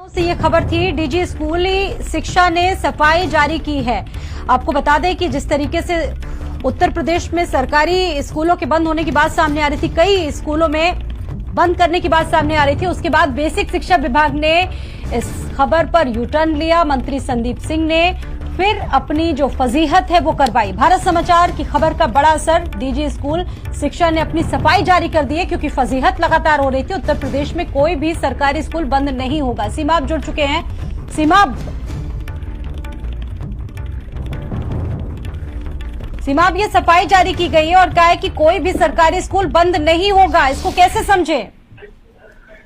से ये खबर थी, डीजी स्कूली शिक्षा ने सफाई जारी की है। आपको बता दें कि जिस तरीके से उत्तर प्रदेश में सरकारी स्कूलों के बंद होने की बात सामने आ रही थी, कई स्कूलों में बंद करने की बात सामने आ रही थी, उसके बाद बेसिक शिक्षा विभाग ने इस खबर पर यू टर्न लिया। मंत्री संदीप सिंह ने फिर अपनी जो फजीहत है वो करवाई। भारत समाचार की खबर का बड़ा असर, डीजी स्कूल शिक्षा ने अपनी सफाई जारी कर दी है क्योंकि फजीहत लगातार हो रही थी। उत्तर प्रदेश में कोई भी सरकारी स्कूल बंद नहीं होगा। सीमा आप जुड़ चुके हैं। सीमा अब ये सफाई जारी की गई है और कहा है कि कोई भी सरकारी स्कूल बंद नहीं होगा, इसको कैसे समझे?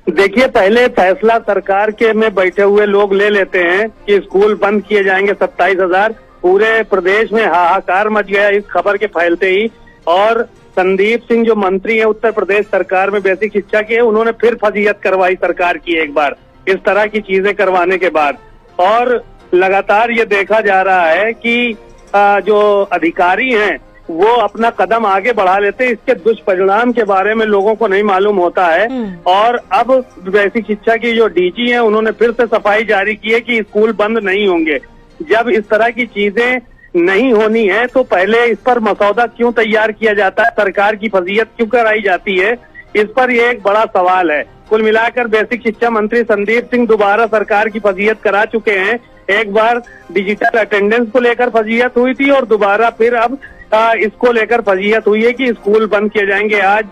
देखिए, पहले फैसला सरकार के में बैठे हुए लोग ले लेते हैं कि स्कूल बंद किए जाएंगे 27,000। पूरे प्रदेश में हाहाकार मच गया इस खबर के फैलते ही, और संदीप सिंह जो मंत्री हैं उत्तर प्रदेश सरकार में बेसिक शिक्षा के, उन्होंने फिर फजीहत करवाई सरकार की एक बार इस तरह की चीजें करवाने के बाद। और लगातार ये देखा जा रहा है कि जो अधिकारी हैं वो अपना कदम आगे बढ़ा लेते हैं, इसके दुष्परिणाम के बारे में लोगों को नहीं मालूम होता है। और अब बेसिक शिक्षा की जो डीजी हैं उन्होंने फिर से सफाई जारी की है कि स्कूल बंद नहीं होंगे। जब इस तरह की चीजें नहीं होनी है तो पहले इस पर मसौदा क्यों तैयार किया जाता है, सरकार की फजीहत क्यों कराई जाती है, इस पर यह एक बड़ा सवाल है। कुल मिलाकर बेसिक शिक्षा मंत्री संदीप सिंह दोबारा सरकार की फजीहत करा चुके हैं। एक बार डिजिटल अटेंडेंस को लेकर फजीहत हुई थी और दोबारा फिर अब इसको लेकर फजीहत हुई है कि स्कूल बंद किए जाएंगे। आज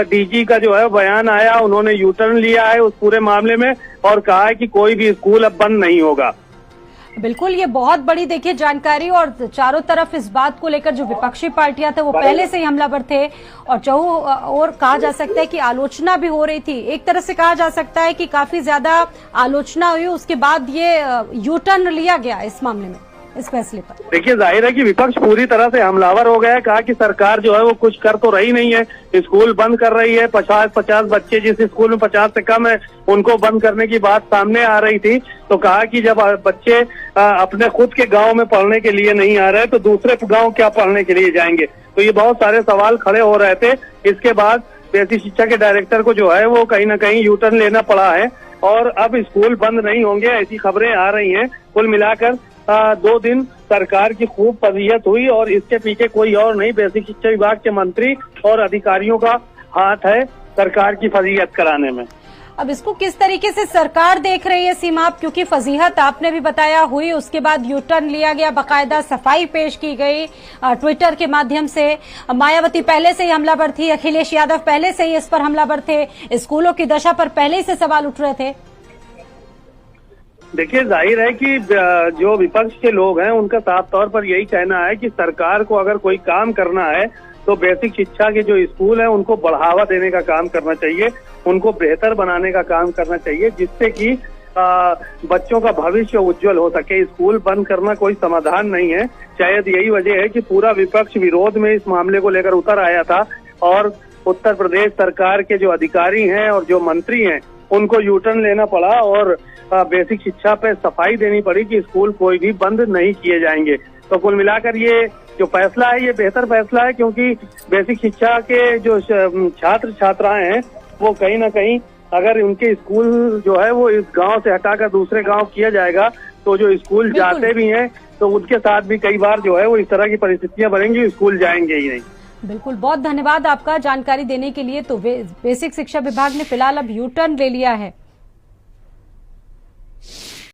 डीजी का जो है बयान आया, उन्होंने यू टर्न लिया है उस पूरे मामले में और कहा है कि कोई भी स्कूल अब बंद नहीं होगा। बिल्कुल, ये बहुत बड़ी देखिए जानकारी, और चारों तरफ इस बात को लेकर जो विपक्षी पार्टियां थे वो पहले से ही हमलावर थे और और कहा जा सकता है कि आलोचना भी हो रही थी। एक तरह से कहा जा सकता है कि काफी ज्यादा आलोचना हुई, उसके बाद ये यू टर्न लिया गया इस मामले में, इस फैसले पर। देखिए, जाहिर है कि विपक्ष पूरी तरह से हमलावर हो गया है। कहा कि सरकार जो है वो कुछ कर तो रही नहीं है, स्कूल बंद कर रही है। 50 बच्चे जिस स्कूल में 50 से कम है उनको बंद करने की बात सामने आ रही थी, तो कहा कि जब बच्चे अपने खुद के गांव में पढ़ने के लिए नहीं आ रहे तो दूसरे गांव क्या पढ़ने के लिए जाएंगे। तो ये बहुत सारे सवाल खड़े हो रहे थे। इसके बाद बेसिक शिक्षा के डायरेक्टर को जो है वो कहीं ना कहीं यू टर्न लेना पड़ा है और अब स्कूल बंद नहीं होंगे, ऐसी खबरें आ रही हैं। कुल मिलाकर 2 दिन सरकार की खूब फजीहत हुई और इसके पीछे कोई और नहीं, बेसिक शिक्षा विभाग के मंत्री और अधिकारियों का हाथ है सरकार की फजीहत कराने में। अब इसको किस तरीके से सरकार देख रही है सीमा, क्योंकि फजीहत आपने भी बताया हुई, उसके बाद यू टर्न लिया गया, बाकायदा सफाई पेश की गई ट्विटर के माध्यम से। मायावती पहले से ही हमलावर थी, अखिलेश यादव पहले से ही इस पर हमलावर थे, स्कूलों की दशा पर पहले ही से सवाल उठ रहे थे। देखिए, जाहिर है कि जो विपक्ष के लोग हैं उनका साफ तौर पर यही कहना है कि सरकार को अगर कोई काम करना है तो बेसिक शिक्षा के जो स्कूल हैं उनको बढ़ावा देने का काम करना चाहिए, उनको बेहतर बनाने का काम करना चाहिए, जिससे कि बच्चों का भविष्य उज्जवल हो सके। स्कूल बंद करना कोई समाधान नहीं है। शायद यही वजह है कि पूरा विपक्ष विरोध में इस मामले को लेकर उतर आया था और उत्तर प्रदेश सरकार के जो अधिकारी हैं और जो मंत्री हैं उनको यू टर्न लेना पड़ा और बेसिक शिक्षा पे सफाई देनी पड़ी कि स्कूल कोई भी बंद नहीं किए जाएंगे। तो कुल मिलाकर ये जो फैसला है ये बेहतर फैसला है, क्योंकि बेसिक शिक्षा के जो छात्र छात्राएं हैं वो कहीं ना कहीं अगर उनके स्कूल जो है वो इस गांव से हटाकर दूसरे गांव किया जाएगा तो जो स्कूल जाते भी हैं तो उनके साथ भी कई बार जो है वो इस तरह की परिस्थितियां बनेंगी, स्कूल जाएंगे ही नहीं। बिल्कुल, बहुत धन्यवाद आपका जानकारी देने के लिए। तो बेसिक शिक्षा विभाग ने फिलहाल अब यू टर्न ले लिया है।